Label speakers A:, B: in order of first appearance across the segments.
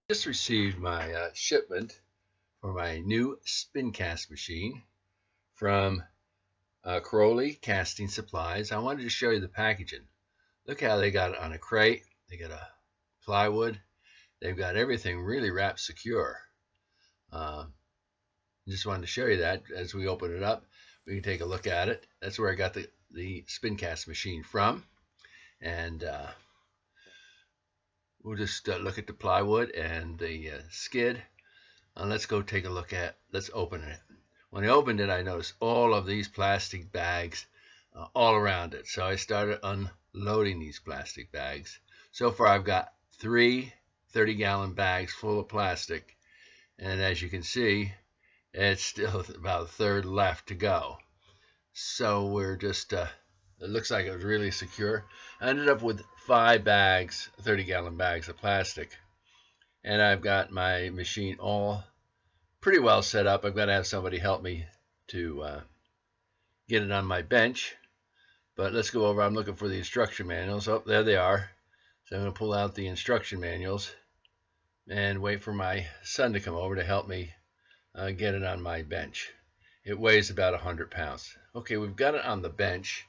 A: Just received my shipment for my new spin cast machine from Crowley Casting Supplies. I wanted to show you the packaging. Look how they got it on a crate. They got a plywood. They've got everything really wrapped secure. Just wanted to show you that as we open it up. We can take a look at it. That's where I got the spin cast machine from. And we'll just look at the plywood and the skid. Let's go take a look at, let's open it. When I opened it, I noticed all of these plastic bags all around it. So I started unloading these plastic bags. So far I've got 3 30-gallon bags full of plastic. And as you can see, it's still about a third left to go. So we're just, it looks like it was really secure. I ended up with 5 bags, 30-gallon bags of plastic. And I've got my machine all pretty well set up. I've got to have somebody help me to get it on my bench. But let's go over. I'm looking for the instruction manuals. Oh, there they are. So I'm going to pull out the instruction manuals and wait for my son to come over to help me get it on my bench. It weighs about 100 pounds. Okay, we've got it on the bench.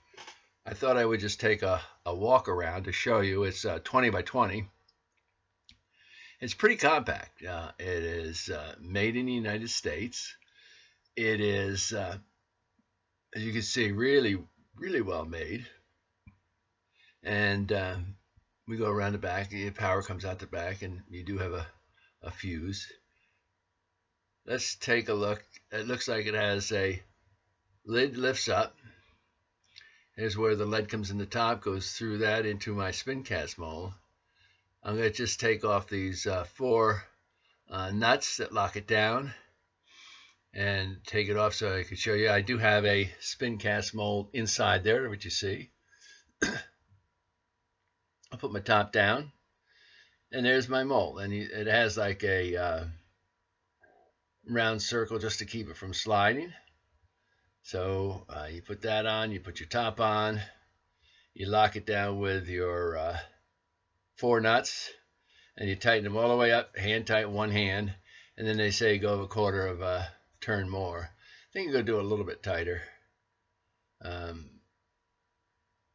A: I thought I would just take a walk around to show you. It's 20 by 20. It's pretty compact. It is made in the United States. It is, as you can see, really, really well made. And we go around the back. The power comes out the back, and you do have a fuse. Let's take a look. It looks like it has a lid lifts up. Here's where the lead comes in the top, goes through that into my spin cast mold. I'm going to just take off these 4 nuts that lock it down and take it off so I can show you. I do have a spin cast mold inside there, what you see. I'll put my top down, and there's my mold. And it has like a round circle just to keep it from sliding. So you put that on, you put your top on, you lock it down with your 4 nuts, and you tighten them all the way up, hand tight, one hand, and then they say go a quarter of a turn more. I think you're going to do it a little bit tighter. And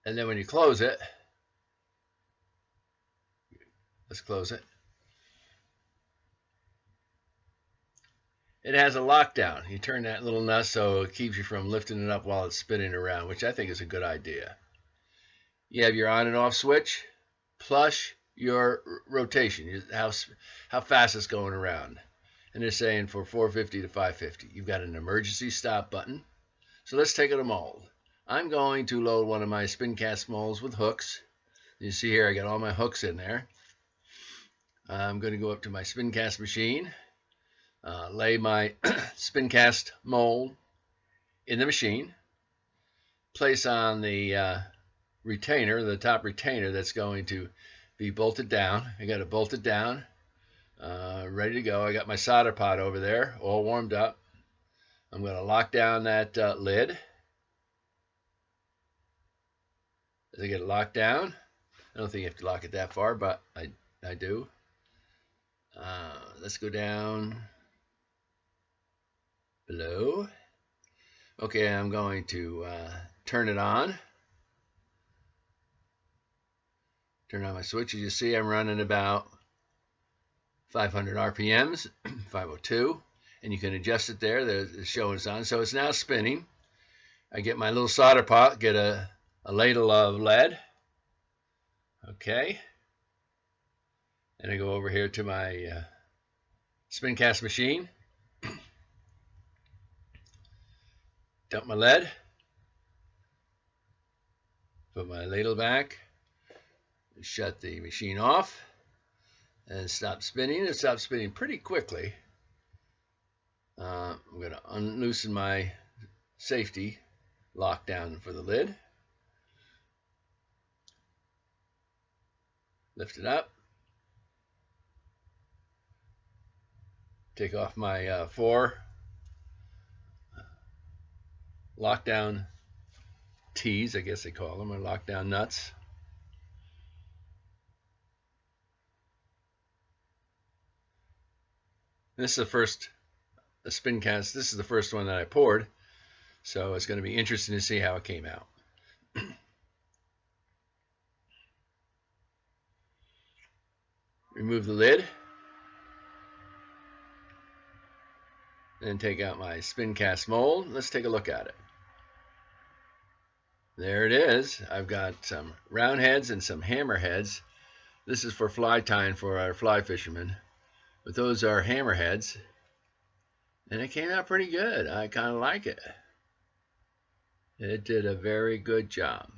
A: then when you close it, let's close it. It has a lockdown. You turn that little nut so it keeps you from lifting it up while it's spinning around, which I think is a good idea. You have your on and off switch, plus your rotation, how fast it's going around. And they're saying for 450 to 550. You've got an emergency stop button. So let's take it a mold. I'm going to load one of my spin cast molds with hooks. You see here I got all my hooks in there. I'm going to go up to my spin cast machine, lay my spin cast mold in the machine, place on the retainer, the top retainer that's going to be bolted down. I got it bolted down, ready to go. I got my solder pot over there, all warmed up. I'm going to lock down that lid. As I get it locked down, I don't think you have to lock it that far, but I do. Let's go down below. Okay, I'm going to turn it on. Turn on my switch. As you see, I'm running about 500 RPMs, 502, and you can adjust it there. The show is on, so it's now spinning. I get my little solder pot, get a ladle of lead. Okay, and I go over here to my spin cast machine. Dump my lead. Put my ladle back. Shut the machine off and stop spinning. It stops spinning pretty quickly. I'm going to unloosen my safety lockdown for the lid. Lift it up. Take off my 4 lockdown T's, I guess they call them, or lockdown nuts. This is the first spin cast. This is the first one that I poured, so it's going to be interesting to see how it came out. Remove the lid. Then take out my spin cast mold. Let's take a look at it. There it is. I've got some round heads and some hammer heads. This is for fly tying for our fly fishermen. But those are hammer heads. And it came out pretty good. I kind of like it. It did a very good job.